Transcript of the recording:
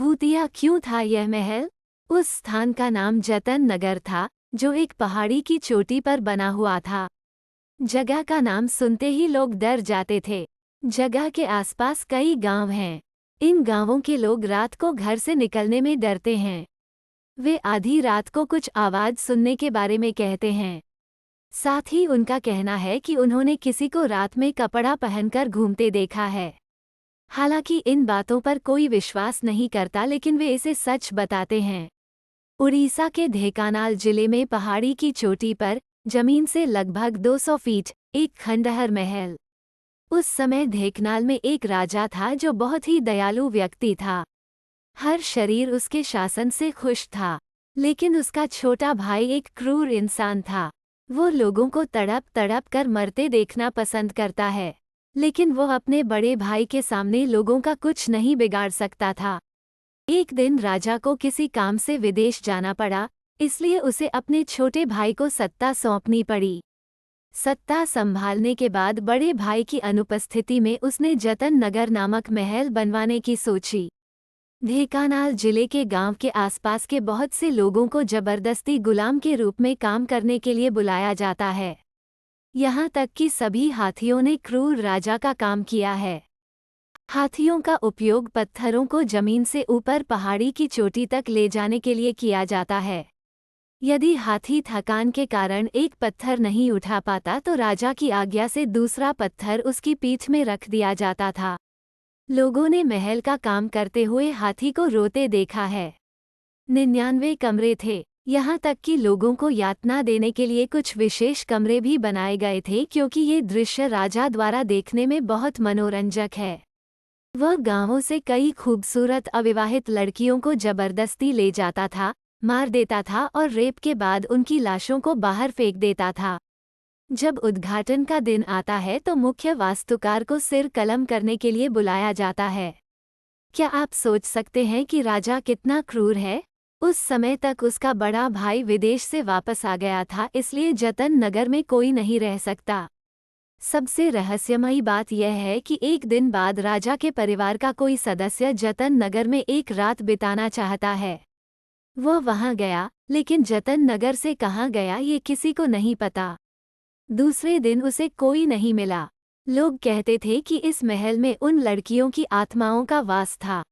भूतिया क्यों था यह महल? उस स्थान का नाम जतन नगर था, जो एक पहाड़ी की चोटी पर बना हुआ था। जगह का नाम सुनते ही लोग डर जाते थे। जगह के आसपास कई गांव हैं। इन गांवों के लोग रात को घर से निकलने में डरते हैं। वे आधी रात को कुछ आवाज सुनने के बारे में कहते हैं। साथ ही उनका कहना है कि उन्होंने किसी को रात में कपड़ा पहनकर घूमते देखा है। हालांकि इन बातों पर कोई विश्वास नहीं करता, लेकिन वे इसे सच बताते हैं। उड़ीसा के ढेंकानाल जिले में पहाड़ी की चोटी पर, जमीन से लगभग 200 फीट, एक खंडहर महल। उस समय ढेंकनाल में एक राजा था जो बहुत ही दयालु व्यक्ति था। हर शरीर उसके शासन से खुश था, लेकिन उसका छोटा भाई एक क्रूर इंसान था। वो लोगों को तड़प तड़प कर मरते देखना पसंद करता है, लेकिन वो अपने बड़े भाई के सामने लोगों का कुछ नहीं बिगाड़ सकता था। एक दिन राजा को किसी काम से विदेश जाना पड़ा, इसलिए उसे अपने छोटे भाई को सत्ता सौंपनी पड़ी। सत्ता संभालने के बाद बड़े भाई की अनुपस्थिति में उसने जतन नगर नामक महल बनवाने की सोची। ढेंकानाल जिले के गांव के आसपास के बहुत से लोगों को जबरदस्ती गुलाम के रूप में काम करने के लिए बुलाया जाता है। यहाँ तक कि सभी हाथियों ने क्रूर राजा का काम किया है। हाथियों का उपयोग पत्थरों को जमीन से ऊपर पहाड़ी की चोटी तक ले जाने के लिए किया जाता है। यदि हाथी थकान के कारण एक पत्थर नहीं उठा पाता तो राजा की आज्ञा से दूसरा पत्थर उसकी पीठ में रख दिया जाता था। लोगों ने महल का काम करते हुए हाथी को रोते देखा है। 99 कमरे थे, यहाँ तक कि लोगों को यातना देने के लिए कुछ विशेष कमरे भी बनाए गए थे, क्योंकि ये दृश्य राजा द्वारा देखने में बहुत मनोरंजक है। वह गांवों से कई खूबसूरत अविवाहित लड़कियों को जबरदस्ती ले जाता था, मार देता था और रेप के बाद उनकी लाशों को बाहर फेंक देता था। जब उद्घाटन का दिन आता है तो मुख्य वास्तुकार को सिर कलम करने के लिए बुलाया जाता है। क्या आप सोच सकते हैं कि राजा कितना क्रूर है? उस समय तक उसका बड़ा भाई विदेश से वापस आ गया था, इसलिए जतन नगर में कोई नहीं रह सकता। सबसे रहस्यमयी बात यह है कि एक दिन बाद राजा के परिवार का कोई सदस्य जतन नगर में एक रात बिताना चाहता है। वह वहां गया, लेकिन जतन नगर से कहाँ गया ये किसी को नहीं पता। दूसरे दिन उसे कोई नहीं मिला। लोग कहते थे कि इस महल में उन लड़कियों की आत्माओं का वास था।